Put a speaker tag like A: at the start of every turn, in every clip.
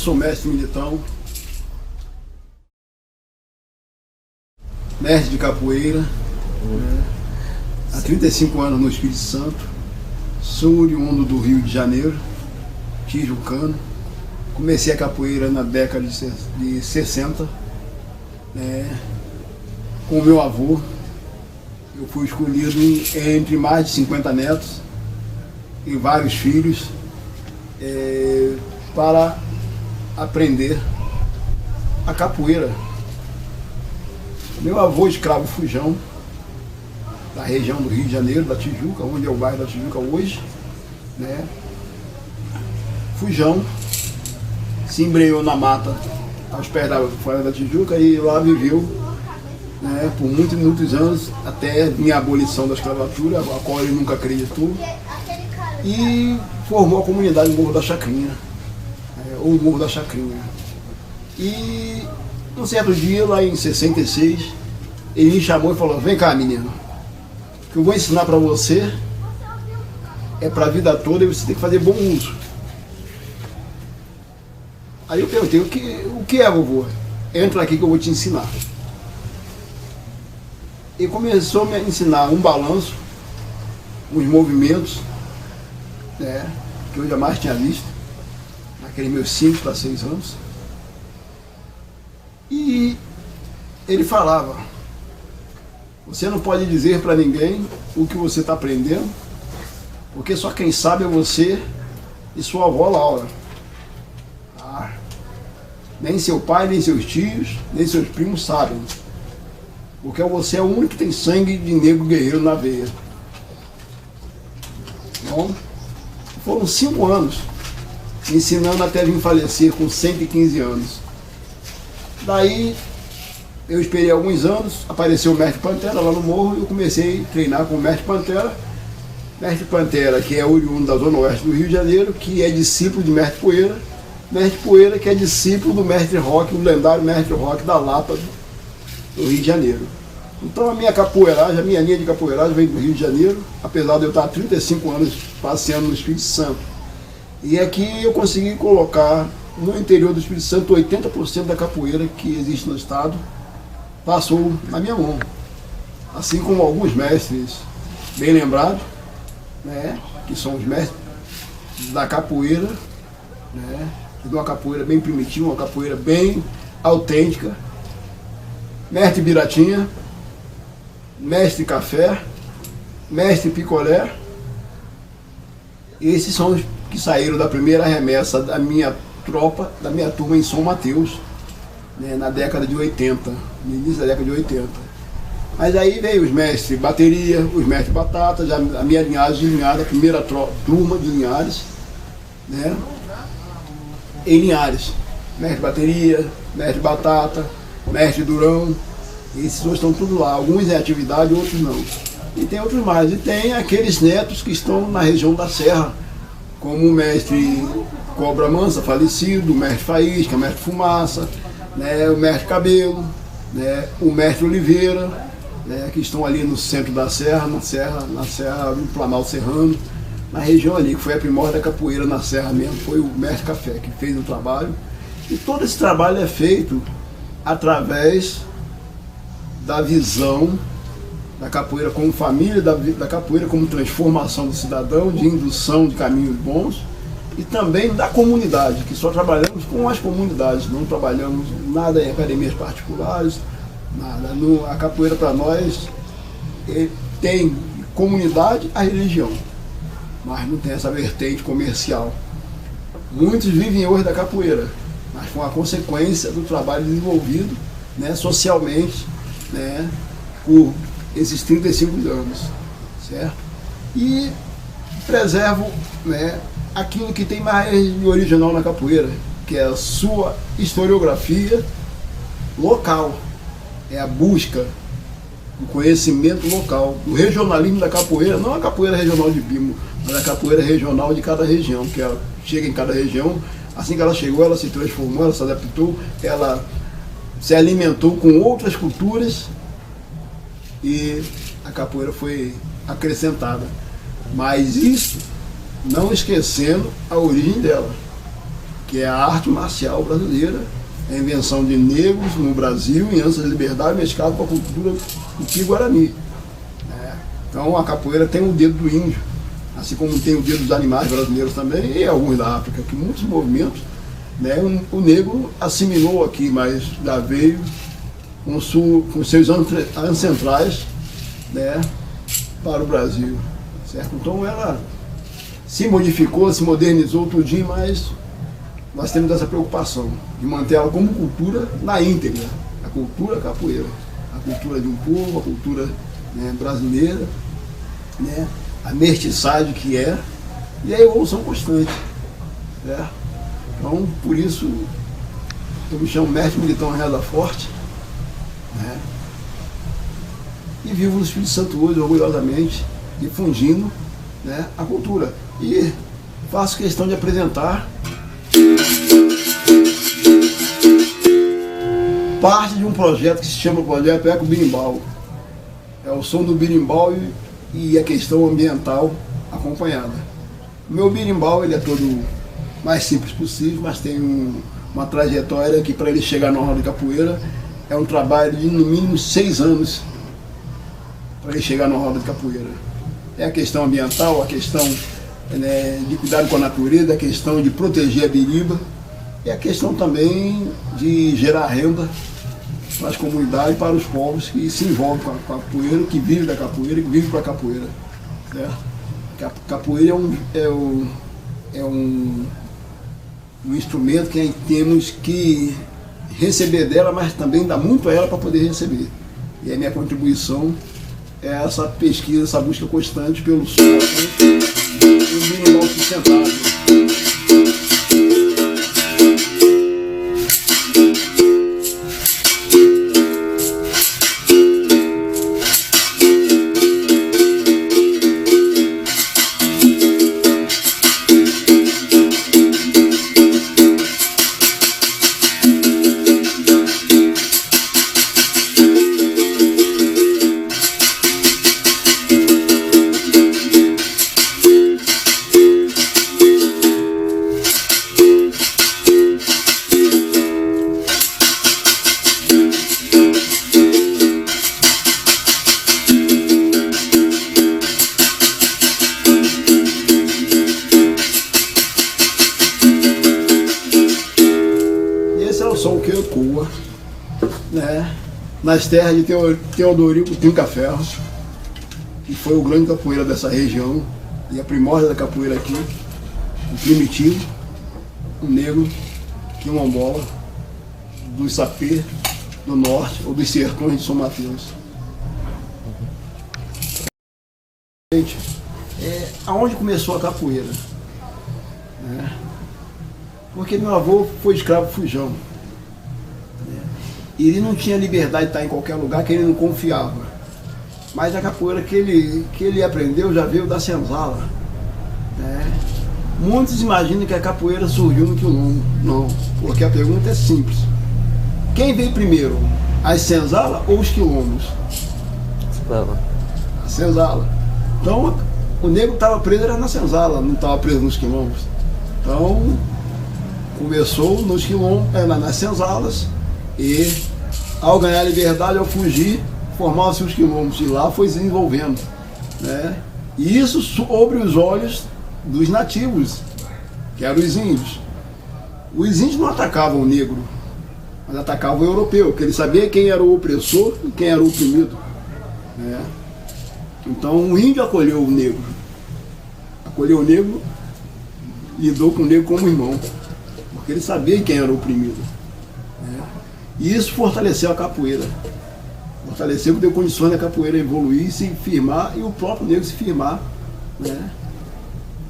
A: sou mestre Militão, mestre de capoeira, há 35 anos no Espírito Santo, sou oriundo do Rio de Janeiro, tijucano. Comecei a capoeira na década de 60, com o meu avô. Eu fui escolhido entre mais de 50 netos e vários filhos para aprender a capoeira. Meu avô, escravo fujão, da região do Rio de Janeiro, da Tijuca, onde é o bairro da Tijuca hoje, fujão, se embrenhou na mata aos pés da Floresta da Tijuca e lá viveu por muitos anos, até a abolição da escravatura, a qual ele nunca acreditou, e formou a comunidade Morro da Chacrinha, ou Morro da Chacrinha. E um certo dia, lá em 66, ele me chamou e falou: vem cá, menino, o que eu vou ensinar para você é para a vida toda e você tem que fazer bom uso. Aí eu perguntei: o que é, vovô? Entra aqui que eu vou te ensinar. E começou a me ensinar um balanço, uns movimentos, que eu jamais tinha visto, naqueles meus 5 para 6 anos. E ele falava: você não pode dizer para ninguém o que você está aprendendo, porque só quem sabe é você e sua avó Laura. Nem seu pai, nem seus tios, nem seus primos sabem, porque você é o único que tem sangue de negro guerreiro na veia. Então, foram 5 anos me ensinando até vir falecer com 115 anos. Daí eu esperei alguns anos, apareceu o Mestre Pantera lá no morro e eu comecei a treinar com o Mestre Pantera. Mestre Pantera, que é oriundo da Zona Oeste do Rio de Janeiro, que é discípulo de Mestre Poeira. Mestre Poeira, que é discípulo do Mestre Roque, o lendário Mestre Roque da Lapa do Rio de Janeiro. Então a minha capoeiragem, a minha linha de capoeiragem vem do Rio de Janeiro, apesar de eu estar há 35 anos passeando no Espírito Santo. E aqui eu consegui colocar no interior do Espírito Santo 80% da capoeira que existe no estado passou na minha mão. Assim como alguns mestres bem lembrados, que são os mestres da capoeira, de uma capoeira bem primitiva, uma capoeira bem autêntica. Mestre Biratinha, Mestre Café, Mestre Picolé. Esses são os que saíram da primeira remessa da minha tropa, da minha turma em São Mateus, na década de 80, no início da década de 80. Mas aí veio os mestres Bateria, os mestres Batata, já a minha linhagem de Linhares, a primeira turma de Linhares, em Linhares. Mestre Bateria, Mestre Batata, Mestre Durão, esses dois estão tudo lá, alguns em atividade, outros não. E tem outros mais, e tem aqueles netos que estão na região da Serra, como o Mestre Cobra Mansa, falecido, o Mestre Faísca, o Mestre Fumaça, o Mestre Cabelo, o Mestre Oliveira, que estão ali no centro da Serra, na Serra do Planalto Serrano, na região ali, que foi a primórdia da capoeira na Serra mesmo, foi o Mestre Café que fez o trabalho. E todo esse trabalho é feito através da visão da capoeira como família, da capoeira como transformação do cidadão, de indução de caminhos bons, e também da comunidade, que só trabalhamos com as comunidades, não trabalhamos nada em academias particulares, nada. A capoeira para nós tem comunidade a religião, mas não tem essa vertente comercial. Muitos vivem hoje da capoeira, mas com a consequência do trabalho desenvolvido socialmente por esses 35 anos, certo? E preservo aquilo que tem mais de original na capoeira, que é a sua historiografia local, é a busca do conhecimento local, do regionalismo da capoeira, não a capoeira regional de Bimo, mas a capoeira regional de cada região, que ela chega em cada região, assim que ela chegou, ela se transformou, ela se adaptou, ela se alimentou com outras culturas e a capoeira foi acrescentada. Mas isso não esquecendo a origem dela. que é a arte marcial brasileira, a invenção de negros no Brasil em ânsia de liberdade mesclado com a cultura tupi-guarani. Então a capoeira tem o dedo do índio, assim como tem o dedo dos animais brasileiros também, e alguns da África, que muitos movimentos, né, o negro assimilou aqui, mas já veio com seus ancestrais, né, para o Brasil, certo? Então ela se modificou, se modernizou tudinho, mas nós temos essa preocupação de manter ela como cultura na íntegra, a cultura capoeira, a cultura de um povo, a cultura, né, brasileira, né, a mestiçagem que é, e a evolução constante, né? Então, por isso, eu me chamo Mestre Militão Reza Forte, né, e vivo no Espírito Santo hoje, orgulhosamente, difundindo, né, a cultura. E faço questão de apresentar parte de um projeto que se chama Projeto Eco Birimbau. É o som do birimbau e a questão ambiental acompanhada. O meu birimbau, ele é todo mais simples possível, mas tem uma trajetória que, para ele chegar na roda de capoeira, é um trabalho de no mínimo 6 anos para ele chegar na roda de capoeira. É a questão ambiental, a questão, né, de cuidado com a natureza, a questão de proteger a biriba, e a questão também de gerar renda para as comunidades, para os povos que se envolvem com a capoeira, que vivem da capoeira, que vivem com a capoeira. Certo? A capoeira é um instrumento que temos que receber dela, mas também dá muito a ela para poder receber. E a minha contribuição é essa pesquisa, essa busca constante pelo som e o minimal sustentável. Som que ecoa, né, nas terras de Teodorico Trinca-Ferro, que foi o grande capoeira dessa região e a primórdia da capoeira aqui, o primitivo, o negro, quilombola, do Sapê, do norte, ou dos sertões de São Mateus. Gente, aonde começou a capoeira? Porque meu avô foi escravo fujão. E ele não tinha liberdade de estar em qualquer lugar, que ele não confiava. Mas a capoeira que ele aprendeu já veio da senzala. Muitos imaginam que a capoeira surgiu no quilombo. Não, porque a pergunta é simples. Quem veio primeiro? As senzalas ou os quilombos? A senzala. Então, o negro estava preso era na senzala, não estava preso nos quilombos. Então, começou nos quilombos, nas senzalas. E ao ganhar liberdade, ao fugir, formaram-se os quilombos, e lá foi se desenvolvendo, né? E isso sobre os olhos dos nativos, que eram os índios. Os índios não atacavam o negro, mas atacavam o europeu, porque ele sabia quem era o opressor e quem era o oprimido, né? Então o índio acolheu o negro, lidou com o negro como irmão, porque ele sabia quem era o oprimido. E isso fortaleceu a capoeira. Fortaleceu, deu condições da capoeira evoluir, se firmar, e o próprio negro se firmar, né,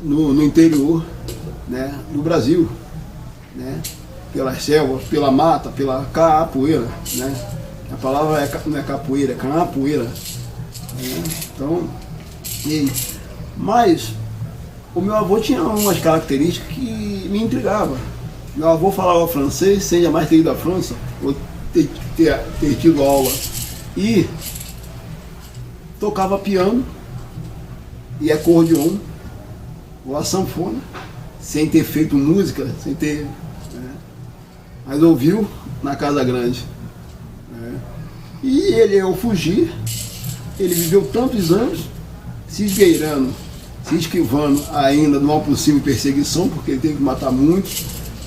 A: no interior, né, do Brasil, né, pelas selvas, pela mata, pela capoeira, né. A palavra não é capoeira, é capoeira. Então, mas o meu avô tinha umas características que me intrigavam. Meu avô falava francês, sem jamais ter ido à França, ou ter tido aula, e tocava piano e acordeon, ou a sanfona, sem ter feito música, sem ter Mas ouviu na Casa Grande. E ele, ao fugir, ele viveu tantos anos se esgueirando, se esquivando ainda de uma possível perseguição, porque ele teve que matar muitos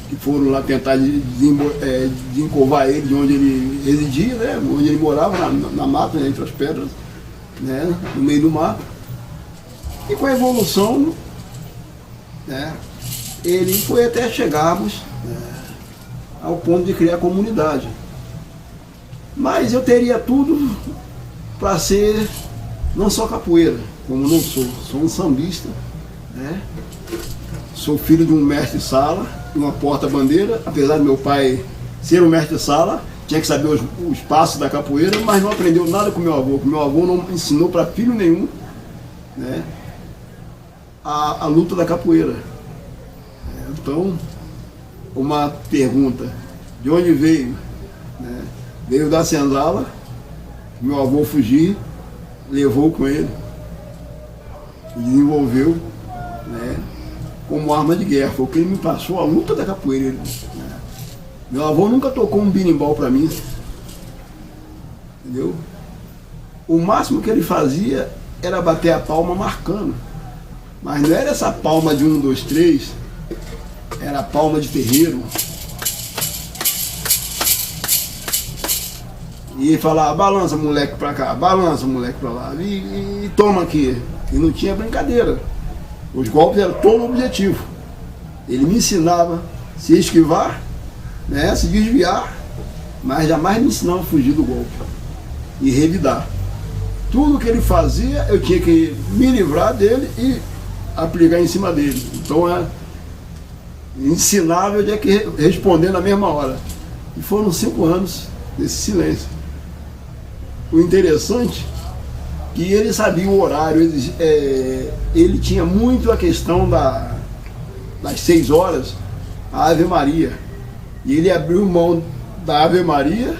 A: que foram lá tentar desencovar ele de onde ele residia, né? Onde ele morava, na mata, né? Entre as pedras, né? No meio do mato. E com a evolução, né? Ele foi até chegarmos, né? Ao ponto de criar comunidade. Mas eu teria tudo para ser não só capoeira, como não sou. Sou um sambista, né? Sou filho de um mestre-sala, de uma porta-bandeira, apesar de meu pai ser um mestre-sala, tinha que saber os passos da capoeira, mas não aprendeu nada com meu avô, porque meu avô não ensinou para filho nenhum, né, a luta da capoeira. Então, uma pergunta, de onde veio? Né? Veio da senzala, meu avô fugiu, levou com ele, e desenvolveu, né, como arma de guerra. Foi o que ele me passou, a luta da capoeira. Né? Meu avô nunca tocou um birimbau para mim, entendeu? O máximo que ele fazia era bater a palma marcando, mas não era essa palma de 1, 2, 3, era a palma de terreiro. E ele falava, balança moleque pra cá, balança moleque pra lá, e toma aqui. E não tinha brincadeira. Os golpes eram todo objetivo. Ele me ensinava a se esquivar, né, se desviar, mas jamais me ensinava a fugir do golpe e revidar. Tudo que ele fazia, eu tinha que me livrar dele e aplicar em cima dele. Então é ensinável de que responder na mesma hora. E foram 5 anos desse silêncio. O interessante é que ele sabia o horário, ele tinha muito a questão das 6 horas, a Ave Maria. E ele abriu mão da Ave Maria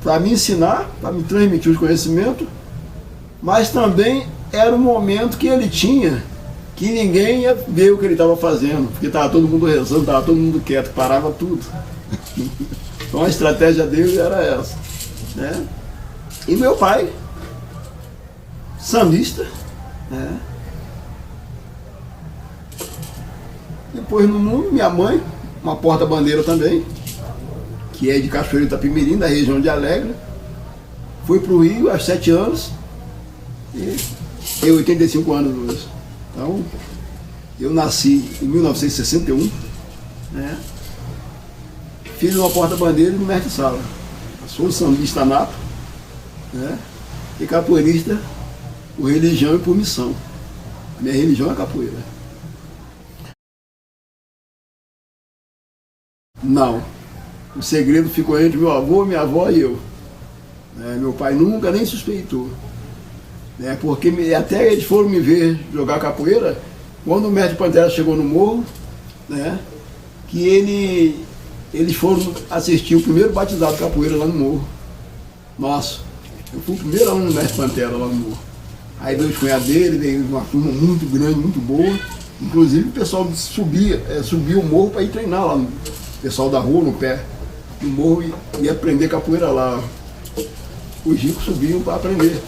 A: para me ensinar, para me transmitir os conhecimentos, mas também era um momento que ele tinha que ninguém ia ver o que ele estava fazendo, porque estava todo mundo rezando, estava todo mundo quieto, parava tudo. Então a estratégia dele era essa, né? E meu pai, sambista, né? Depois no mundo, minha mãe, uma porta-bandeira também, que é de Cachoeira de Itapimirim, da região de Alegre. Fui para o Rio aos 7 anos e tenho 85 anos hoje. Então, eu nasci em 1961, né? Fiz uma porta-bandeira no mestre-sala. Sou sambista nato, né? E capoeirista por religião e por missão. A minha religião é capoeira. Não. O segredo ficou entre meu avô, minha avó e eu. Meu pai nunca nem suspeitou. Porque até eles foram me ver jogar capoeira, quando o mestre Pantera chegou no morro, né, que eles foram assistir o primeiro batizado de capoeira lá no morro. Nossa, eu fui o primeiro aluno do mestre Pantera lá no morro. Aí veio os cunhados dele, veio uma turma muito grande, muito boa. Inclusive o pessoal subia o morro para ir treinar lá. O pessoal da rua, no pé do morro, ia aprender capoeira lá. Os ricos subiam para aprender.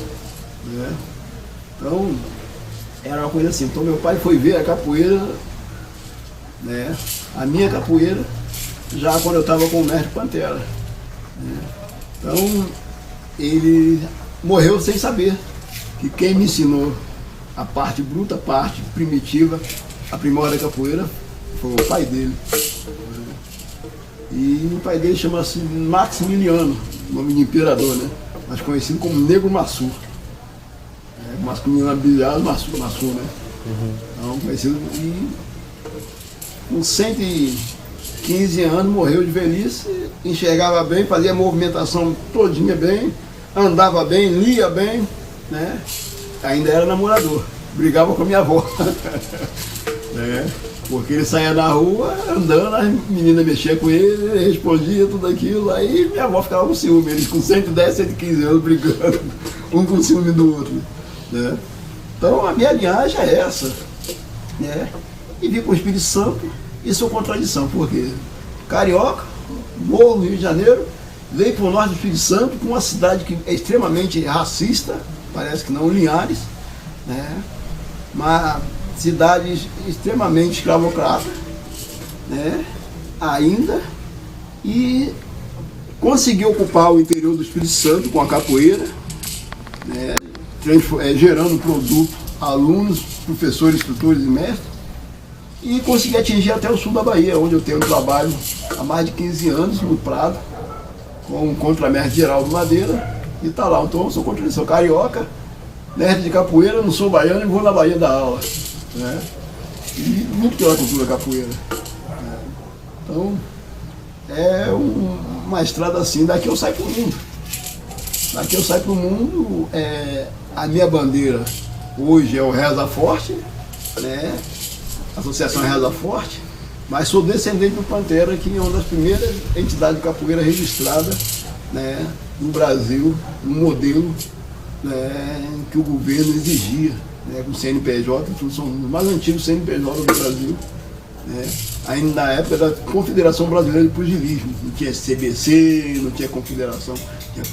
A: Né? Então, era uma coisa assim. Então meu pai foi ver a capoeira, né? A minha capoeira, já quando eu estava com o mestre Pantera. Né? Então, ele morreu sem saber que quem me ensinou a parte bruta, a parte primitiva, a primórdia da capoeira, foi o pai dele. E o pai dele chama-se Maximiliano, nome de imperador, né? Mas conhecido como Negro Massu. Masculino habilidade, Massu, né? Então, conhecido. E com 115 anos morreu de velhice, enxergava bem, fazia a movimentação todinha bem, andava bem, lia bem, né? Ainda era namorador, brigava com a minha avó. Né? Porque ele saía na rua andando, as meninas mexiam com ele, ele respondia tudo aquilo, aí minha avó ficava com ciúme, eles com 110, 115 anos brigando, um com ciúme do outro. Né? Então a minha linhagem é essa. Né? E vim com o Espírito Santo, Isso é uma contradição, porque carioca, morro, Rio de Janeiro, veio para o norte do Espírito Santo, com uma cidade que é extremamente racista, parece que não, Linhares, né? Uma cidade extremamente escravocrata, né? Ainda, e conseguiu ocupar o interior do Espírito Santo com a capoeira, né? Gerando produto, alunos, professores, instrutores e mestres, e consegui atingir até o sul da Bahia, onde eu tenho trabalho há mais de 15 anos no Prado, com o contramestre Geraldo Madeira, e está lá. Então eu sou sou carioca, mestre de capoeira, não sou baiano e vou na Bahia dar aula, né? E muito pela cultura capoeira, né? Então é uma estrada assim, daqui eu saio para o mundo. Daqui eu saio para o mundo, a minha bandeira hoje é o Reza Forte, né? Associação Reza Forte, mas sou descendente do Pantera, que é uma das primeiras entidades de capoeira registradas, né, no Brasil, um modelo, né, que o governo exigia, né, com o CNPJ, são os mais antigos CNPJ do Brasil, né, ainda na época da Confederação Brasileira de Pugilismo, não tinha CBC, não tinha Confederação, tinha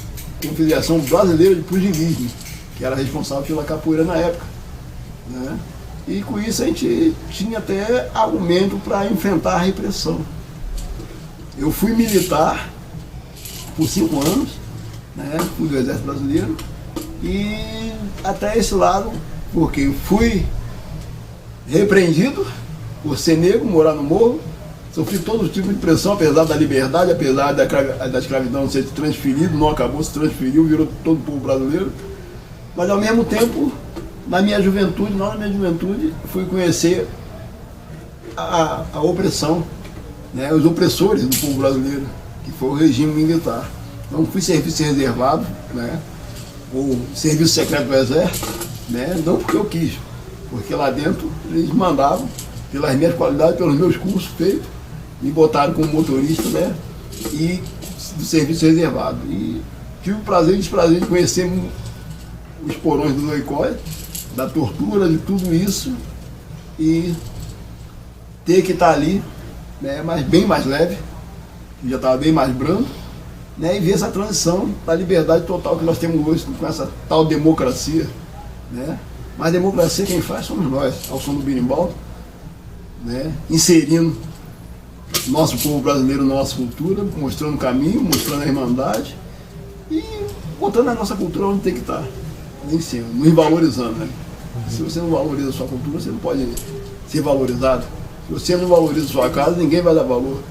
A: Confederação Brasileira de Pugilismo, que era responsável pela capoeira na época, né? E com isso a gente tinha até argumento para enfrentar a repressão. Eu fui militar por 5 anos, né? Fui do Exército Brasileiro, e até esse lado, porque fui repreendido por ser negro, morar no morro, sofri todo tipo de pressão, apesar da liberdade, apesar da escravidão ser transferido, não acabou, se transferiu, virou todo o povo brasileiro, mas ao mesmo tempo, na minha juventude, fui conhecer a opressão, né, os opressores do povo brasileiro, que foi o regime militar. Então fui serviço reservado, né, ou serviço secreto do Exército, né, não porque eu quis, porque lá dentro eles mandavam, pelas minhas qualidades, pelos meus cursos feitos, me botaram como motorista, né, e do serviço reservado. E tive o prazer e desprazer de conhecer os porões do Noicói, da tortura, de tudo isso, e ter que estar ali, né, mas bem mais leve, já estava bem mais brando, né, e ver essa transição da liberdade total que nós temos hoje com essa tal democracia, né? Mas democracia quem faz somos nós, ao som do berimbau, né, inserindo nosso povo brasileiro, nossa cultura, mostrando o caminho, mostrando a irmandade e botando a nossa cultura onde tem que estar. Em cima, nos valorizando, né? Se você não valoriza a sua cultura, você não pode ser valorizado. Se você não valoriza a sua casa, ninguém vai dar valor.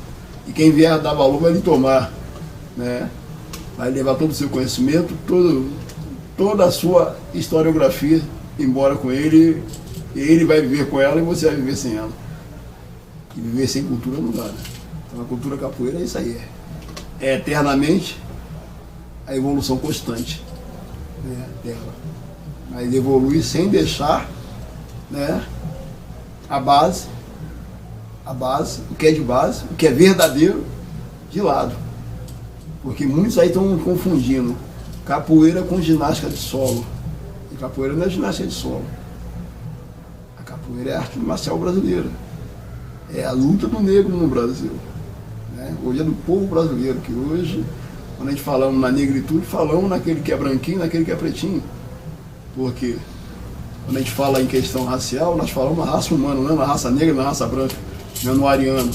A: E quem vier dar valor vai lhe tomar, né? Vai levar todo o seu conhecimento, toda a sua historiografia embora com ele, e ele vai viver com ela e você vai viver sem ela. E viver sem cultura não dá, né? Então a cultura capoeira é isso aí. É eternamente a evolução constante, né, dela. Mas evoluir sem deixar, né, a base, o que é de base, o que é verdadeiro, de lado. Porque muitos aí estão confundindo capoeira com ginástica de solo. E capoeira não é ginástica de solo. A capoeira é a arte marcial brasileira. É a luta do negro no Brasil, né? Hoje é do povo brasileiro, que hoje, quando a gente falamos na negritude, falamos naquele que é branquinho, naquele que é pretinho. Porque quando a gente fala em questão racial, nós falamos na raça humana, não é na raça negra, na raça branca, não é no ariano.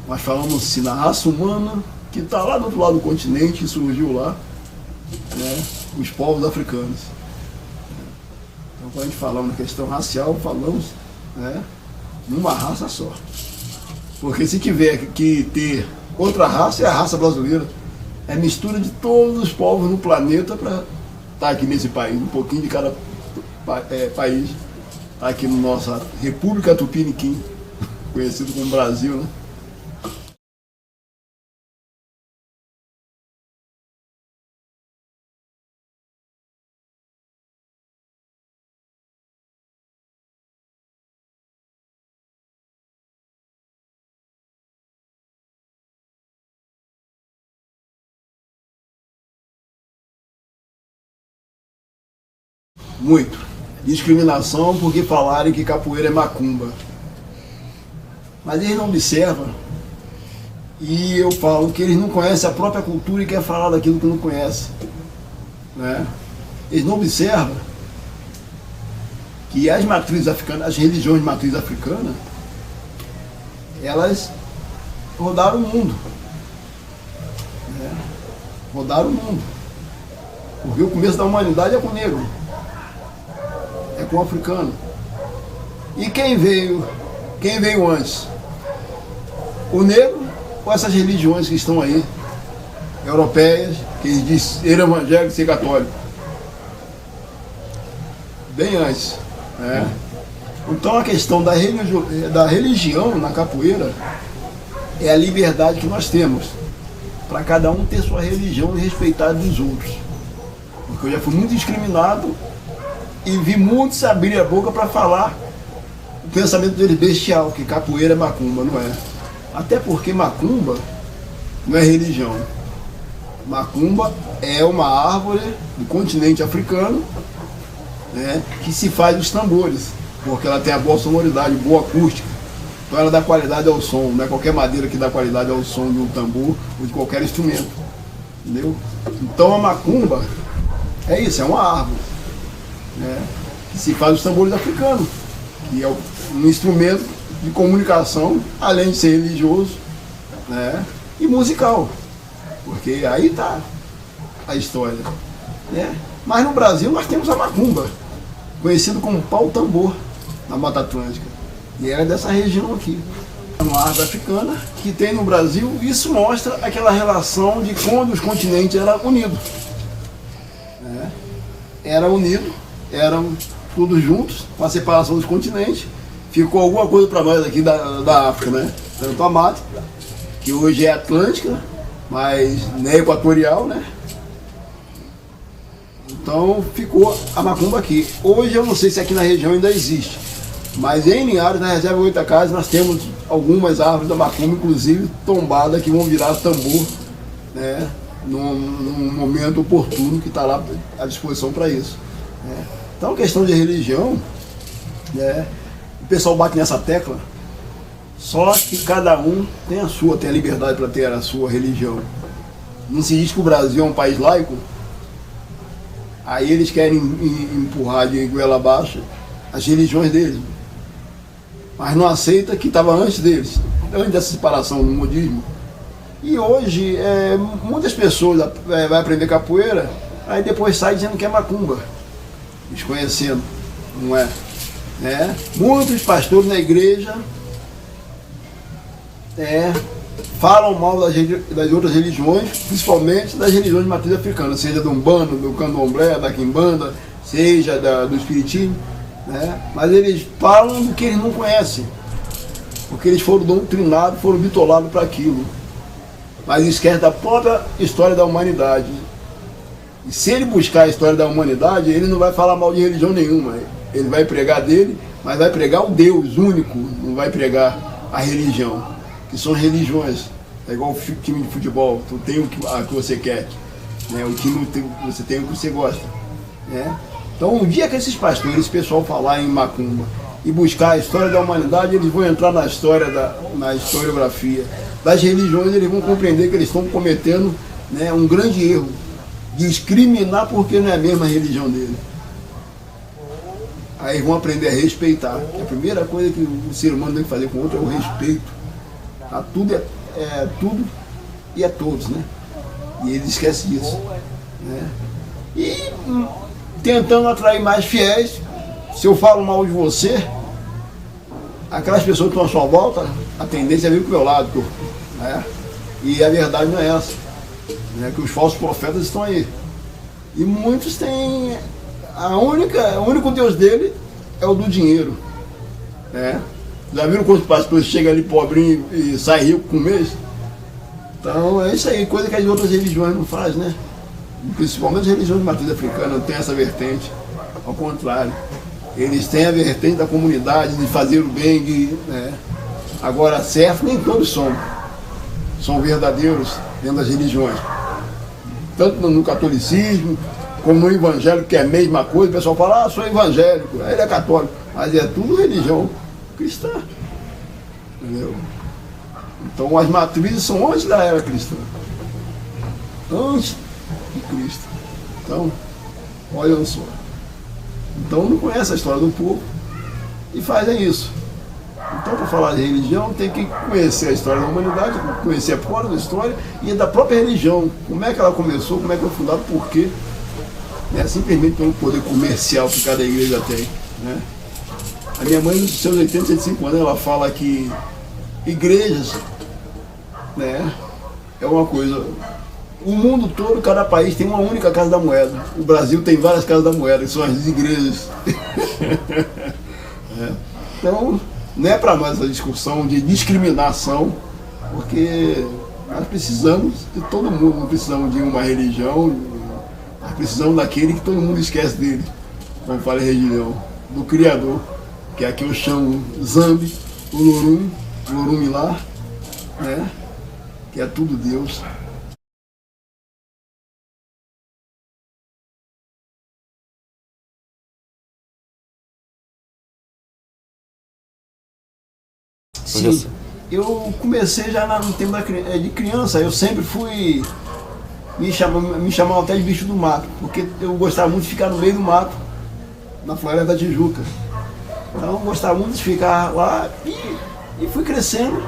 A: Nós falamos assim, na raça humana, que está lá do outro lado do continente, que surgiu lá, né, os povos africanos. Então, quando a gente fala na questão racial, falamos, né, numa raça só. Porque se tiver que ter outra raça, é a raça brasileira. É mistura de todos os povos no planeta para estar aqui nesse país, um pouquinho de cada país. Está aqui na nossa República Tupiniquim, conhecido como Brasil, né? Muito. Discriminação porque falarem que capoeira é macumba. Mas eles não observam, e eu falo que eles não conhecem a própria cultura e querem falar daquilo que não conhecem, né? Eles não observam que as matrizes africanas, as religiões de matriz africana, elas rodaram o mundo, né? Rodaram o mundo, porque o começo da humanidade é com o negro, é com o africano. E quem veio antes? O negro ou essas religiões que estão aí, europeias, que eles dizem ser evangélico e ser católico? Bem antes, né? Então a questão da religião na capoeira é a liberdade que nós temos para cada um ter sua religião e respeitar dos outros. Porque eu já fui muito discriminado e vi muitos abrir a boca para falar o pensamento deles bestial, que capoeira é macumba, não é. Até porque macumba não é religião. Macumba é uma árvore do continente africano, né, que se faz os tambores, porque ela tem a boa sonoridade, boa acústica. Então ela dá qualidade ao som, não é qualquer madeira que dá qualidade ao som de um tambor ou de qualquer instrumento. Entendeu? Então a macumba é isso, é uma árvore, né, que se faz os tambores africanos, que é um instrumento de comunicação, além de ser religioso, né, e musical, porque aí está a história, né? Mas no Brasil nós temos a macumba, conhecido como pau-tambor, na Mata Atlântica, e é dessa região aqui. É uma árvore africana que tem no Brasil. Isso mostra aquela relação de quando os continentes eram unidos, né? Eram todos juntos, com a separação dos continentes, ficou alguma coisa para nós aqui da África, né? Tanto a mata, que hoje é Atlântica, mas não é equatorial, né? Então ficou a macumba aqui. Hoje eu não sei se aqui na região ainda existe, mas em Linhares, na reserva Goitacazes, nós temos algumas árvores da macumba, inclusive tombadas, que vão virar tambor, né, num momento oportuno, que está lá à disposição para isso, né? Então, questão de religião, né, o pessoal bate nessa tecla, só que cada um tem a sua, tem a liberdade para ter a sua religião. Não se diz que o Brasil é um país laico, aí eles querem empurrar de goela abaixo as religiões deles, mas não aceita que estava antes deles, antes dessa separação do modismo. E hoje muitas pessoas vai aprender capoeira, aí depois sai dizendo que é macumba, desconhecendo, não é? Muitos pastores na igreja falam mal das outras religiões, principalmente das religiões de matriz africana, seja do Umbanda, do Candomblé, da Quimbanda, seja do Espiritismo, né? Mas eles falam do que eles não conhecem, porque eles foram doutrinados, foram bitolados para aquilo, mas esquece da própria história da humanidade. E se ele buscar a história da humanidade, ele não vai falar mal de religião nenhuma, ele vai pregar dele, mas vai pregar o Deus único, não vai pregar a religião, que são religiões. É igual o time de futebol, tu tem o que você quer, né? O time você tem o que você gosta, né? Então, um dia que esses pastores, esse pessoal falar em macumba e buscar a história da humanidade, eles vão entrar na historiografia das religiões, eles vão compreender que eles estão cometendo, né, um grande erro, discriminar porque não é a mesma religião dele. Aí vão aprender a respeitar. A primeira coisa que o ser humano tem que fazer com o outro é o respeito. A tudo é tudo e é todos, né? E eles esquecem disso, né? E tentando atrair mais fiéis, se eu falo mal de você, aquelas pessoas que estão à sua volta, a tendência é vir para o meu lado, né? E a verdade não é essa, né? Que os falsos profetas estão aí. E muitos têm o único Deus dele é o do dinheiro, né? Já viram quando os pastores chegam ali pobrinho e saem rico com um mês? Então é isso aí, coisa que as outras religiões não fazem, né? Principalmente as religiões de matriz africana não tem essa vertente. Ao contrário, eles têm a vertente da comunidade, de fazer o bem, né? Agora, certo, nem todos são verdadeiros dentro das religiões. Tanto no catolicismo, como no evangélico, que é a mesma coisa. O pessoal fala, sou evangélico, ele é católico, mas é tudo religião cristã. entendeu? Então as matrizes são antes da era cristã, antes de Cristo. Então, olha só. Então não conhece a história do povo e fazem isso. Então, para falar de religião, tem que conhecer a história da humanidade, conhecer a própria história e da própria religião. Como é que ela começou, como é que foi fundada, por quê? Simplesmente pelo poder comercial que cada igreja tem. Né? A minha mãe, nos seus 85 anos, ela fala que igrejas, né, é uma coisa... O mundo todo, cada país tem uma única casa da moeda. O Brasil tem várias casas da moeda, que são as igrejas. Então, não é para nós essa discussão de discriminação, porque nós precisamos de todo mundo, não precisamos de uma religião, nós precisamos daquele que todo mundo esquece dele, como fala a religião, do Criador, que aqui eu chamo Zambi, o Lorum lá, né, que é tudo Deus. Sim, eu comecei já no tempo de criança, eu sempre fui, me chamavam até de bicho do mato, porque eu gostava muito de ficar no meio do mato, na Floresta da Tijuca. Então eu gostava muito de ficar lá e fui crescendo,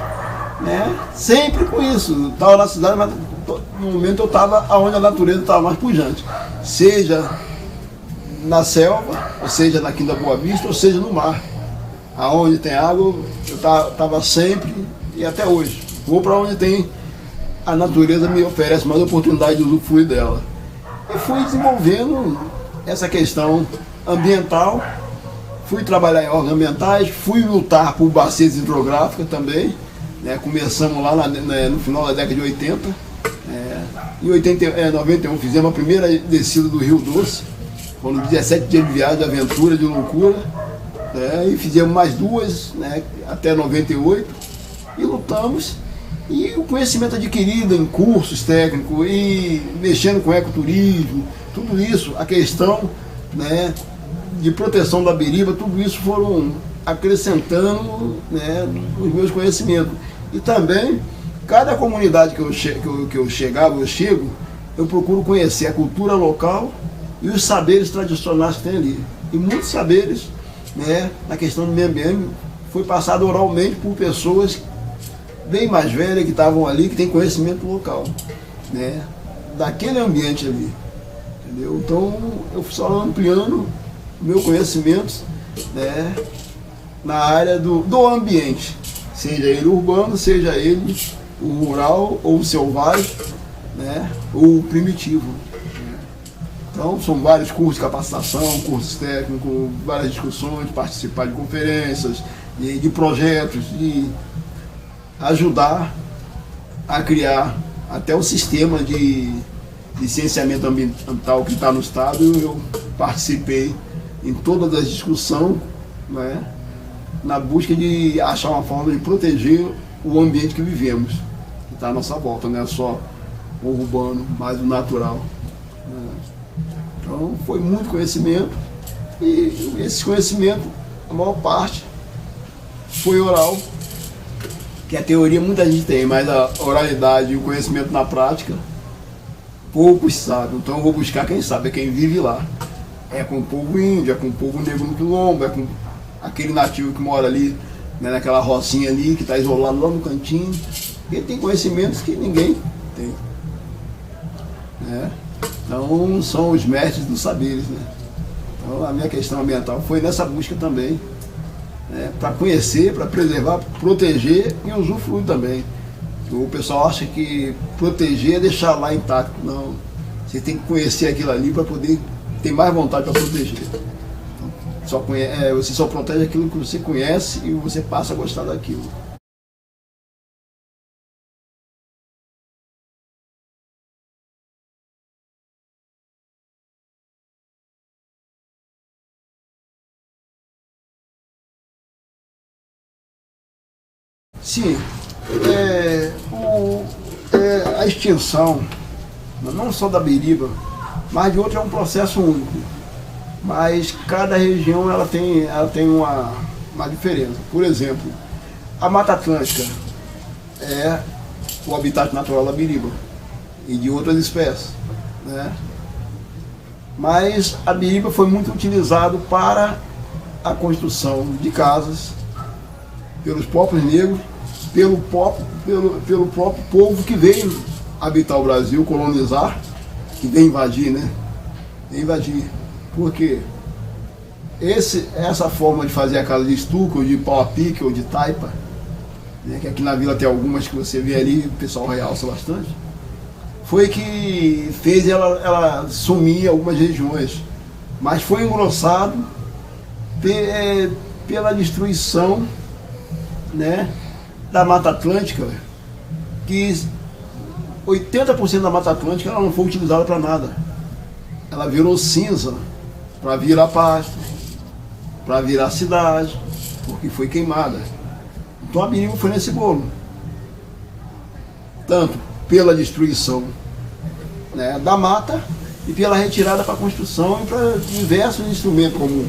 A: né? Sempre com isso. Estava na cidade, mas no momento eu estava onde a natureza estava mais pujante. Seja na selva, ou seja na Quinta Boa Vista, ou seja no mar. Aonde tem água, eu estava sempre e até hoje. Vou para onde tem, a natureza me oferece mais oportunidade de usufruir dela. E fui desenvolvendo essa questão ambiental, fui trabalhar em órgãos ambientais, fui lutar por bacias hidrográficas também. Né? Começamos lá no final da década de 80. Em 91 fizemos a primeira descida do Rio Doce, foram 17 dias de viagem, de aventura, de loucura. E fizemos mais duas, né, até 98, e lutamos. E o conhecimento adquirido em cursos técnicos e mexendo com ecoturismo, tudo isso, a questão, né, de proteção da biriba, tudo isso foram acrescentando, né, os meus conhecimentos. E também, cada comunidade que eu chego, eu procuro conhecer a cultura local e os saberes tradicionais que tem ali. E muitos saberes, né, na questão do meio ambiente, foi passado oralmente por pessoas bem mais velhas que estavam ali, que têm conhecimento local, né, daquele ambiente ali, entendeu? Então eu fui só ampliando o meu conhecimento, né, na área do ambiente, seja ele urbano, seja ele o rural ou o selvagem, né, ou o primitivo. Então, são vários cursos de capacitação, cursos técnicos, várias discussões, participar de conferências, de projetos, de ajudar a criar até o sistema de licenciamento ambiental que está no Estado. Eu participei em todas as discussões, né, na busca de achar uma forma de proteger o ambiente que vivemos, que está à nossa volta, não é só o urbano, mas o natural. Né? Então, foi muito conhecimento, e esse conhecimento, a maior parte, foi oral, que a teoria muita gente tem, mas a oralidade e o conhecimento na prática, poucos sabem. Então eu vou buscar quem sabe, é quem vive lá. É com o povo índio, é com o povo negro no quilombo, é com aquele nativo que mora ali, né, naquela rocinha ali, que está isolado lá no cantinho. Ele tem conhecimentos que ninguém tem. Né? Então são os mestres dos saberes. Né? Então a minha questão ambiental foi nessa busca também, né, para conhecer, para preservar, proteger e usufruir também. O pessoal acha que proteger é deixar lá intacto. Não, você tem que conhecer aquilo ali para poder ter mais vontade para proteger. Então, você só protege aquilo que você conhece e você passa a gostar daquilo. Sim, a extinção, não só da biriba, mas de outra, é um processo único. Mas cada região ela tem uma diferença. Por exemplo, A Mata Atlântica é o habitat natural da biriba e de outras espécies, né? Mas a biriba foi muito utilizado para a construção de casas pelos próprios negros, pelo próprio povo que veio habitar o Brasil, colonizar, que veio invadir, né? Veio invadir. Por quê? Essa forma de fazer a casa de estuque, ou de pau a pique, ou de taipa, né, que aqui na vila tem algumas que você vê ali, o pessoal realça bastante, foi que fez ela sumir em algumas regiões, mas foi engrossado pela destruição, né, da Mata Atlântica, que 80% da Mata Atlântica ela não foi utilizada para nada. Ela virou cinza para virar pasto, para virar cidade, porque foi queimada. Então a biriba foi nesse bolo. Tanto pela destruição, né, da mata e pela retirada para construção e para diversos instrumentos, como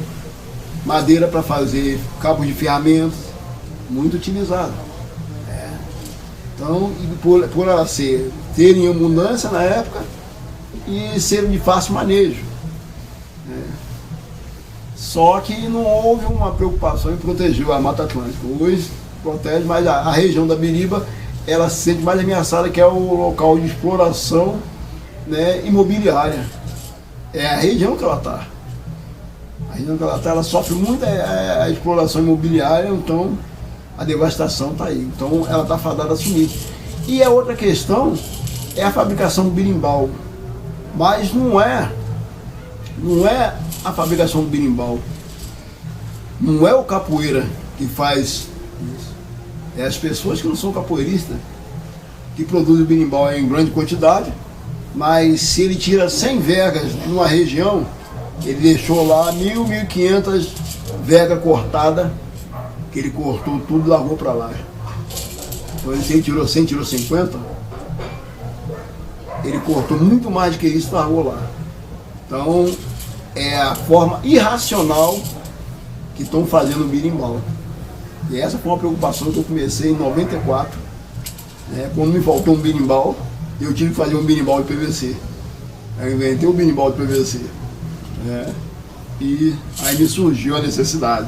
A: madeira para fazer cabos de ferramentas, muito utilizado. Então, por ela terem abundância na época e serem de fácil manejo. Só que não houve uma preocupação em proteger a Mata Atlântica. Hoje protege, mas a região da biriba ela se sente mais ameaçada, que é o local de exploração, né, imobiliária. É a região que ela está. A região que ela está, ela sofre muito a exploração imobiliária, então a devastação está aí. Então ela está fadada a sumir. E a outra questão é a fabricação do berimbau. Mas não é a fabricação do berimbau. Não é o capoeira que faz isso. É as pessoas que não são capoeiristas que produzem o berimbau em grande quantidade, mas se ele tira 100 vegas numa região, ele deixou lá 1.500 vegas cortadas, que ele cortou tudo e largou para lá. Então se ele tirou 100, tirou 50, ele cortou muito mais do que isso e largou lá. Então é a forma irracional que estão fazendo o berimbau. E essa foi uma preocupação que eu comecei em 94, né, quando me faltou um berimbau, eu tive que fazer um berimbau de PVC. Eu inventei o berimbau de PVC, né, e aí me surgiu a necessidade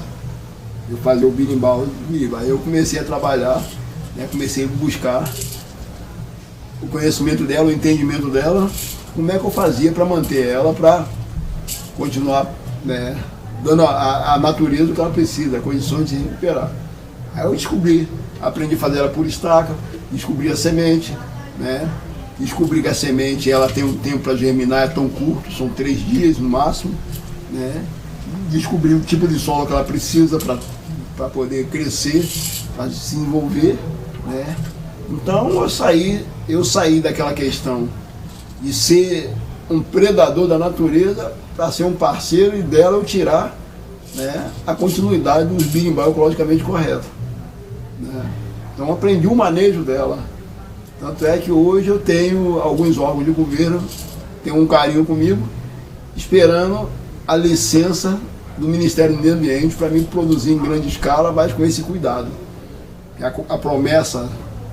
A: de fazer o berimbau de biriba. Aí eu comecei a trabalhar, né, comecei a buscar o conhecimento dela, o entendimento dela, como é que eu fazia para manter ela, para continuar, né, dando a natureza o que ela precisa, condições de se recuperar. Aí eu descobri, aprendi a fazer ela por estaca, descobri a semente, né, descobri que a semente ela tem um tempo para germinar, é tão curto, são 3 dias no máximo, né, descobri o tipo de solo que ela precisa para poder crescer, para se desenvolver, né. Então eu saí daquela questão de ser um predador da natureza para ser um parceiro e dela eu tirar, né, a continuidade dos berimbau ecologicamente corretos, né. Então aprendi o manejo dela. Tanto é que hoje eu tenho alguns órgãos de governo, tem um carinho comigo, esperando a licença do Ministério do Meio Ambiente para mim produzir em grande escala, mas com esse cuidado. A promessa,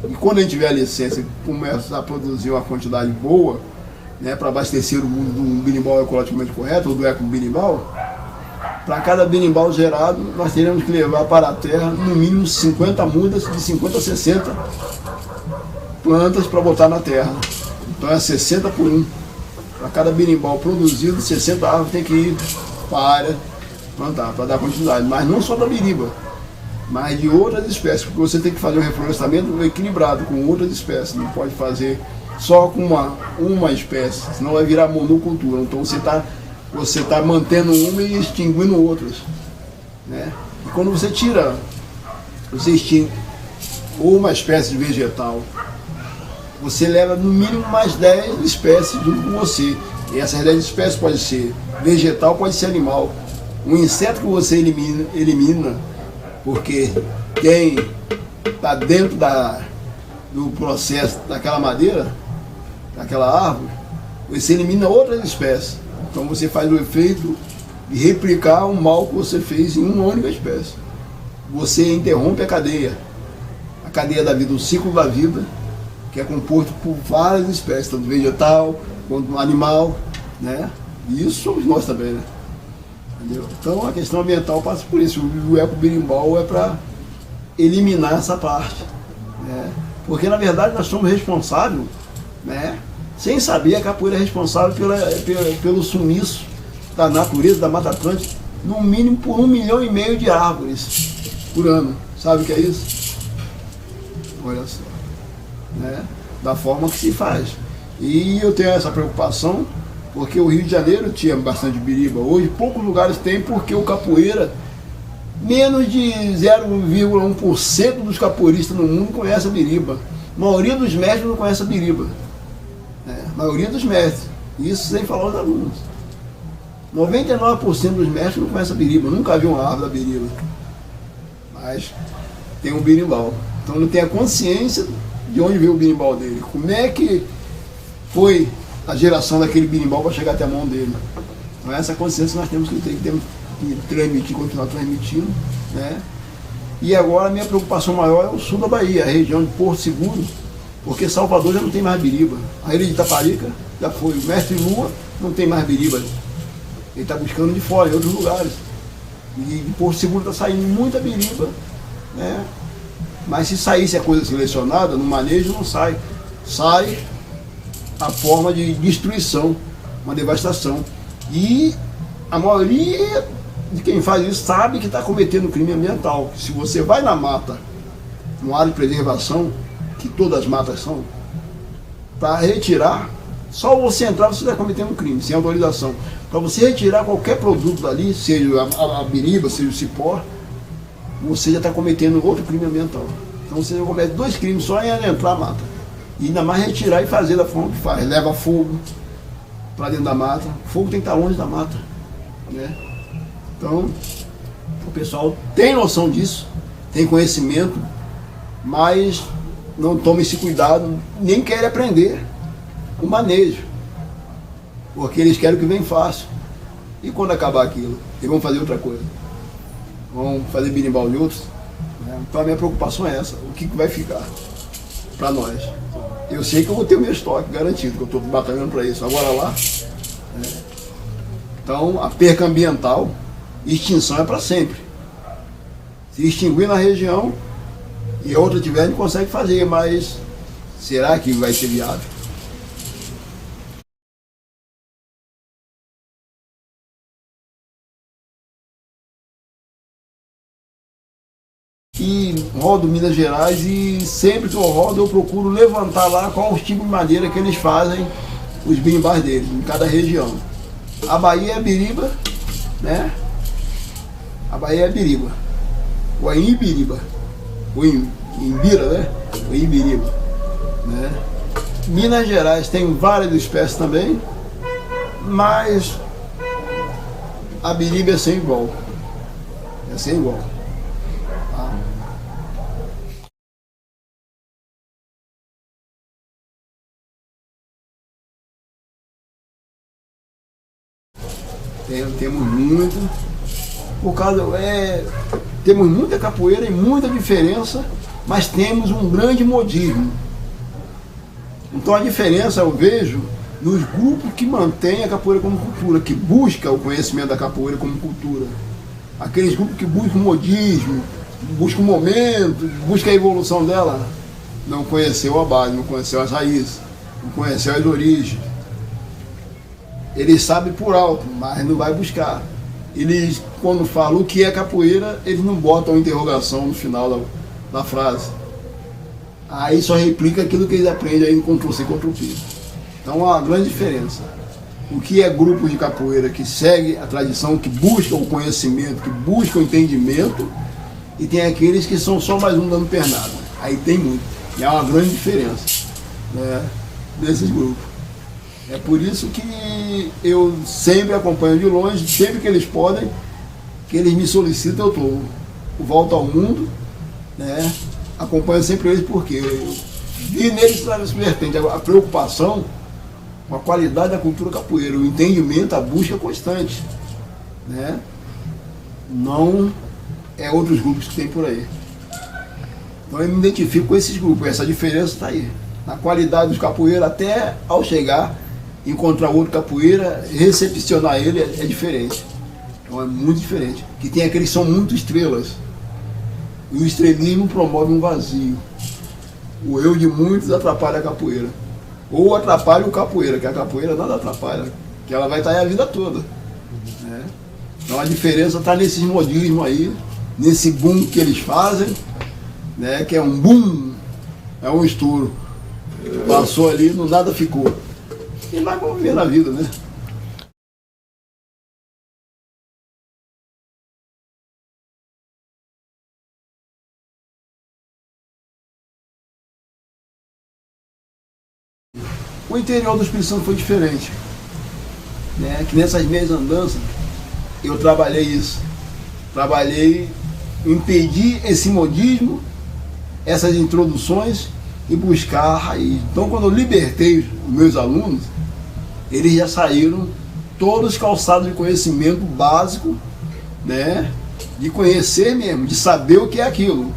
A: e quando a gente tiver a licença e começa a produzir uma quantidade boa, né, para abastecer o mundo do berimbau ecologicamente correto, ou do eco-berimbau, para cada berimbau gerado, nós teremos que levar para a terra no mínimo 50 mudas, de 50 a 60 plantas para botar na terra. Então é 60 por 1. Para cada berimbau produzido, 60 árvores tem que ir para a área plantar, para dar continuidade. Mas não só da biriba, mas de outras espécies, porque você tem que fazer um reflorestamento equilibrado com outras espécies. Não pode fazer só com uma espécie, senão vai virar monocultura. Então você tá mantendo uma e extinguindo outras, né? E quando você extingue uma espécie de vegetal, você leva no mínimo mais 10 espécies junto com você. E essas 10 espécies pode ser vegetal, pode ser animal. Um inseto que você elimina porque quem está dentro do processo daquela madeira, daquela árvore, você elimina outras espécies. Então você faz o efeito de replicar o mal que você fez em uma única espécie. Você interrompe a cadeia. a cadeia da vida, o ciclo da vida, que é composto por várias espécies, tanto vegetal quanto animal, né? E isso somos nós também, né? Entendeu? Então a questão ambiental passa por isso. O ecoberimbau é para eliminar essa parte, né? Porque na verdade nós somos responsáveis, né? Sem saber, a capoeira é responsável pelo sumiço da natureza, da Mata Atlântica, no mínimo por 1,5 milhão de árvores por ano. Sabe o que é isso? Olha só, né? Da forma que se faz. E eu tenho essa preocupação porque o Rio de Janeiro tinha bastante biriba. Hoje poucos lugares tem, porque o capoeira, menos de 0,1% dos capoeiristas no mundo conhece a biriba. A maioria dos mestres não conhece a biriba. A maioria dos mestres. Isso sem falar os alunos. 99% dos mestres não conhecem a biriba. Nunca viu uma árvore da biriba. Mas tem um birimbau. Então não tem a consciência de onde veio o birimbau dele. Como é que foi a geração daquele birimbau para chegar até a mão dele. Então essa consciência nós temos que ter, que transmitir, continuar transmitindo, né? E agora a minha preocupação maior é o sul da Bahia, a região de Porto Seguro, porque Salvador já não tem mais biriba. A ilha de Itaparica já foi. O Mestre Lua não tem mais biriba. Ele está buscando de fora, em outros lugares. E de Porto Seguro está saindo muita biriba, né? Mas se saísse a coisa selecionada, no manejo não sai. Sai a forma de destruição, uma devastação. E a maioria de quem faz isso sabe que está cometendo crime ambiental. Se você vai na mata, numa área de preservação, que todas as matas são, para retirar, só você entrar você está cometendo um crime, sem autorização. Para você retirar qualquer produto dali, seja a biriba, seja o cipó, você já está cometendo outro crime ambiental. Então você já comete 2 crimes só em entrar na mata. E ainda mais retirar e fazer da forma que faz. Leva fogo para dentro da mata. O fogo tem que estar longe da mata, né? Então, o pessoal tem noção disso, tem conhecimento, mas não toma esse cuidado, nem querem aprender o manejo. Porque eles querem que venha fácil. E quando acabar aquilo, eles vão fazer outra coisa. Vão fazer birimbau de outros. Né? Então a minha preocupação é essa. O que vai ficar para nós? Eu sei que eu vou ter o meu estoque garantido, que eu estou batalhando para isso. Agora lá, né? Então a perca ambiental, extinção é para sempre. Se extinguir na região e outra tiver, a gente consegue fazer, mas será que vai ser viável? E rodo Minas Gerais e sempre que eu rodo eu procuro levantar lá qual o tipo de maneira que eles fazem os birimbás deles, em cada região. A Bahia é biriba, né? A Bahia é biriba. O Imbiriba. O Imbira, né? O Imbiriba, né? Minas Gerais tem várias espécies também, mas a biriba é sem igual. É sem igual. Temos muito, por causa, temos muita capoeira e muita diferença, mas temos um grande modismo. Então a diferença eu vejo nos grupos que mantêm a capoeira como cultura, que busca o conhecimento da capoeira como cultura. Aqueles grupos que buscam o modismo, buscam o momento, buscam a evolução dela, não conheceu a base, não conheceu as raízes, não conheceu as origens. Eles sabem por alto, mas não vai buscar. Eles, quando falam o que é capoeira, eles não botam interrogação no final da frase. Aí só replica aquilo que eles aprendem aí no Ctrl+C, Ctrl+V. Então há uma grande diferença. O que é grupo de capoeira que segue a tradição, que busca o conhecimento, que busca o entendimento, e tem aqueles que são só mais um dando pernada. Aí tem muito. E há uma grande diferença, né, desses grupos. É por isso que eu sempre acompanho de longe, sempre que eles podem, que eles me solicitam, eu estou. Volto ao mundo, né? Acompanho sempre eles porque eu vi neles essa vertente, a preocupação com a qualidade da cultura capoeira, o entendimento, a busca constante, né? Não é outros grupos que tem por aí. Então eu me identifico com esses grupos, essa diferença está aí. Na qualidade dos capoeiras, até ao chegar, encontrar outro capoeira, recepcionar ele é diferente. Então é muito diferente. Que tem aqueles que são muito estrelas. E o estrelismo promove um vazio. O eu de muitos atrapalha a capoeira. Ou atrapalha o capoeira, que a capoeira nada atrapalha, que ela vai estar aí a vida toda. Né? Então a diferença está nesses modismos aí, nesse boom que eles fazem, né? Que é um boom, é um estouro. Passou ali, no nada ficou. E nós vamos viver na vida, né? O interior do Espírito Santo foi diferente, né? Que nessas minhas andanças eu trabalhei isso. Trabalhei, impedir esse modismo, essas introduções e buscar a raiz. Então quando eu libertei os meus alunos, eles já saíram todos calçados de conhecimento básico, né? De conhecer mesmo, de saber o que é aquilo,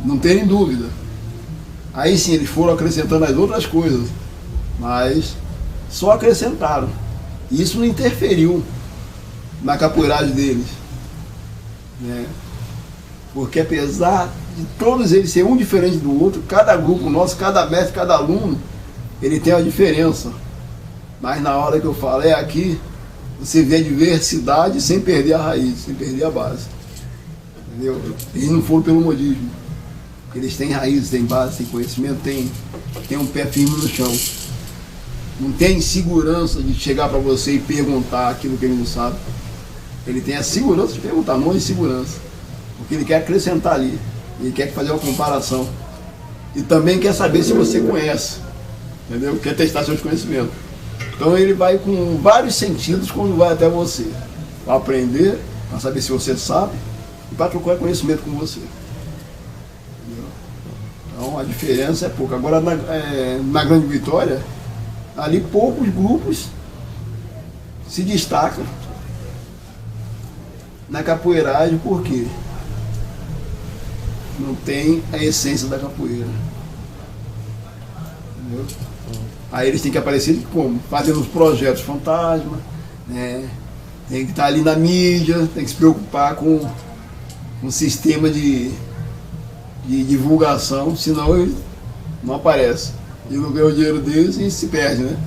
A: não terem dúvida. Aí sim eles foram acrescentando as outras coisas, mas só acrescentaram. E isso não interferiu na capoeiragem deles, né? Porque apesar de todos eles serem um diferente do outro, cada grupo nosso, cada mestre, cada aluno, ele tem uma diferença. Mas na hora que eu falo, é aqui, você vê a diversidade sem perder a raiz, sem perder a base. Entendeu? Eles não foram pelo modismo. Eles têm raiz, têm base, têm conhecimento, têm um pé firme no chão. Não tem segurança de chegar para você e perguntar aquilo que ele não sabe. Ele tem a segurança de perguntar, não a insegurança. Porque ele quer acrescentar ali. Ele quer fazer uma comparação. E também quer saber se você conhece. Entendeu? Quer testar seus conhecimentos. Então ele vai com vários sentidos quando vai até você. Para aprender, para saber se você sabe e para trocar conhecimento com você. Então a diferença é pouca. Agora na Grande Vitória, ali poucos grupos se destacam na capoeiragem, porque não tem a essência da capoeira. Entendeu? Aí eles têm que aparecer como? Fazendo os projetos fantasma, né? Tem que estar ali na mídia, tem que se preocupar com um sistema de divulgação, senão ele não aparece. E não ganha o dinheiro deles e se perde, né?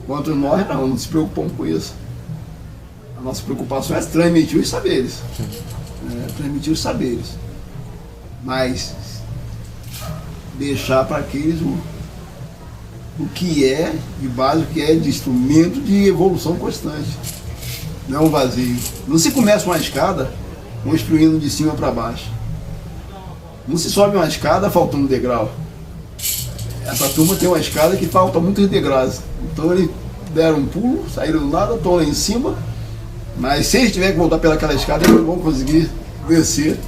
A: Enquanto nós não se preocupamos com isso. A nossa preocupação é transmitir os saberes. Né? Transmitir os saberes. Mas deixar para aqueles o que é de base, o que é de instrumento de evolução constante. Não é um vazio. Não se começa uma escada construindo de cima para baixo. Não se sobe uma escada faltando degrau. Essa turma tem uma escada que falta muitos degraus. Então eles deram um pulo, saíram do nada, estão lá em cima. Mas se eles tiverem que voltar pelaquela escada, eles não vão conseguir descer,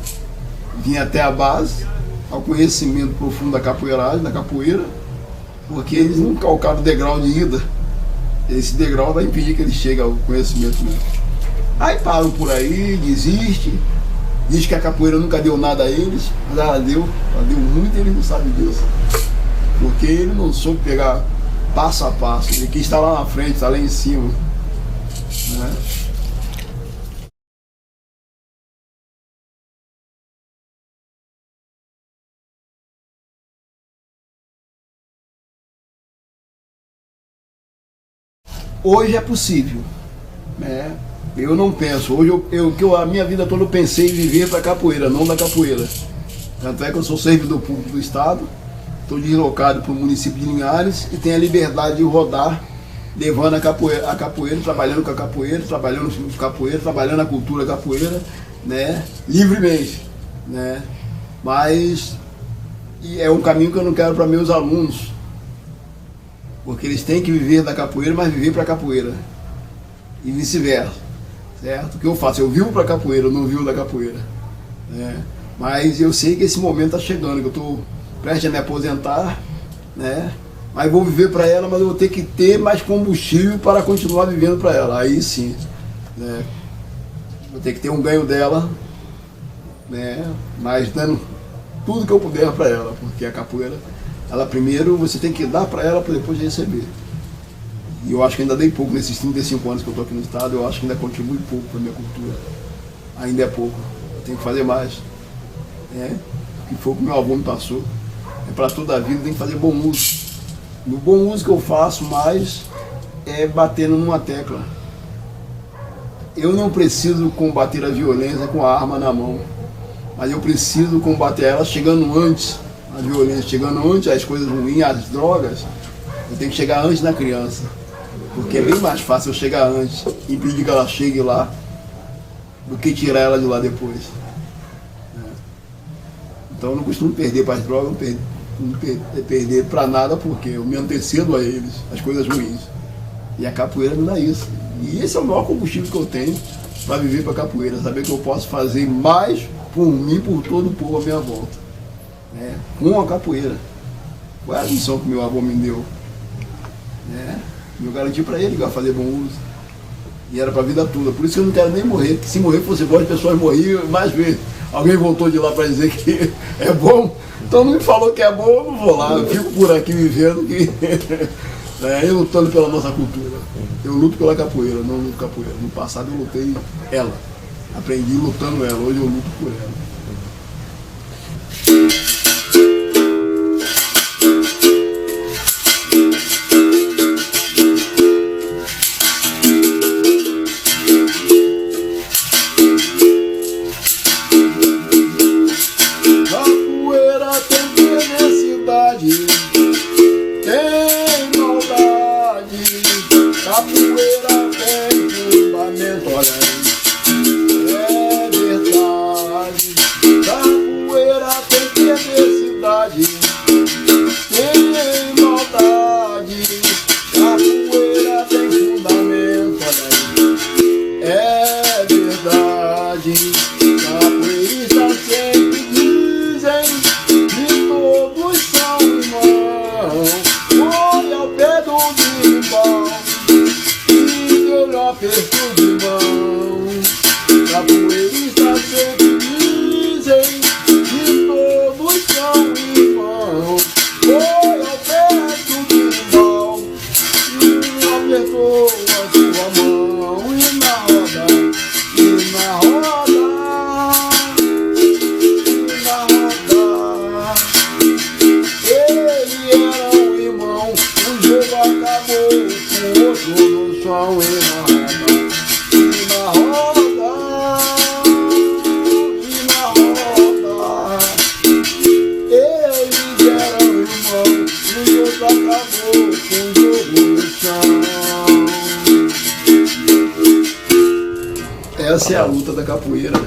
A: vir até a base, ao conhecimento profundo da capoeiragem, da capoeira, porque eles não calcaram o degrau de ida. Esse degrau vai impedir que eles cheguem ao conhecimento mesmo. Aí param por aí, desiste. Diz que a capoeira nunca deu nada a eles, mas ela deu muito e eles não sabem disso. Porque ele não soube pegar passo a passo, ele quis estar lá na frente, estar lá em cima. Né? Hoje é possível. Né? Eu não penso, hoje a minha vida toda eu pensei em viver para capoeira, não da capoeira. Tanto é que eu sou servidor público do Estado, estou deslocado para o município de Linhares e tenho a liberdade de rodar, levando a capoeira, trabalhando com a capoeira, trabalhando com capoeira, trabalhando a cultura capoeira, né, livremente. Né? Mas é um caminho que eu não quero para meus alunos, porque eles têm que viver da capoeira, mas viver para a capoeira. E vice-versa. Certo? O que eu faço? Eu vivo para capoeira, eu não vivo da capoeira. Né? Mas eu sei que esse momento está chegando, que eu estou prestes a me aposentar, né? Mas vou viver para ela, mas eu vou ter que ter mais combustível para continuar vivendo para ela. Aí sim, né? Vou ter que ter um ganho dela, né? Mas dando tudo que eu puder para ela, porque a capoeira, ela primeiro você tem que dar para ela para depois receber. E eu acho que ainda dei pouco nesses 35 anos que eu estou aqui no estado, eu acho que ainda contribui pouco para a minha cultura. Ainda é pouco, eu tenho que fazer mais. O que foi o que meu avô me passou. É para toda a vida, tem que fazer bom uso. No bom uso que eu faço mais é batendo numa tecla. Eu não preciso combater a violência com a arma na mão, mas eu preciso combater ela chegando antes, a violência, chegando antes as coisas ruins, as drogas. Eu tenho que chegar antes na criança, porque é bem mais fácil eu chegar antes, impedir que ela chegue lá, do que tirar ela de lá depois. Então eu não costumo perder para as drogas, não perder para nada, porque eu me antecedo a eles, as coisas ruins. E a capoeira me dá isso. E esse é o maior combustível que eu tenho para viver para a capoeira, saber que eu posso fazer mais por mim, por todo o povo à minha volta. Com a capoeira. Qual é a missão que meu avô me deu? Eu garanti para ele que ia fazer bom uso. E era para a vida toda. Por isso que eu não quero nem morrer. Que se morrer fosse bom, as pessoas morriam mais vezes. Alguém voltou de lá para dizer que é bom. Então não me falou que é bom, eu não vou lá. Eu fico por aqui vivendo eu lutando pela nossa cultura. Eu luto pela capoeira, não luto capoeira. No passado eu lutei ela. Aprendi lutando ela, hoje eu luto por ela. Capoeira tem perversidade, tem maldade. Capoeira tem fundamento, olha aí, é verdade. Capoeira tem perversidade, tem maldade. Capoeira tem fundamento, olha aí, é verdade. Capoeiristas sempre dizem que todos são irmãos. Foi ao pé do irmão e deu-lhe um aperto de mão. Capoeiristas sempre dizem que todos são irmãos. Foi ao pé do irmão e apertou a sua mão. E na roda, e na roda, ele era um irmão. O jogo acabou com o outro no chão. E na roda, e na roda, eles eram irmãos. O jogo acabou com o jogo no chão. Essa é a luta da capoeira.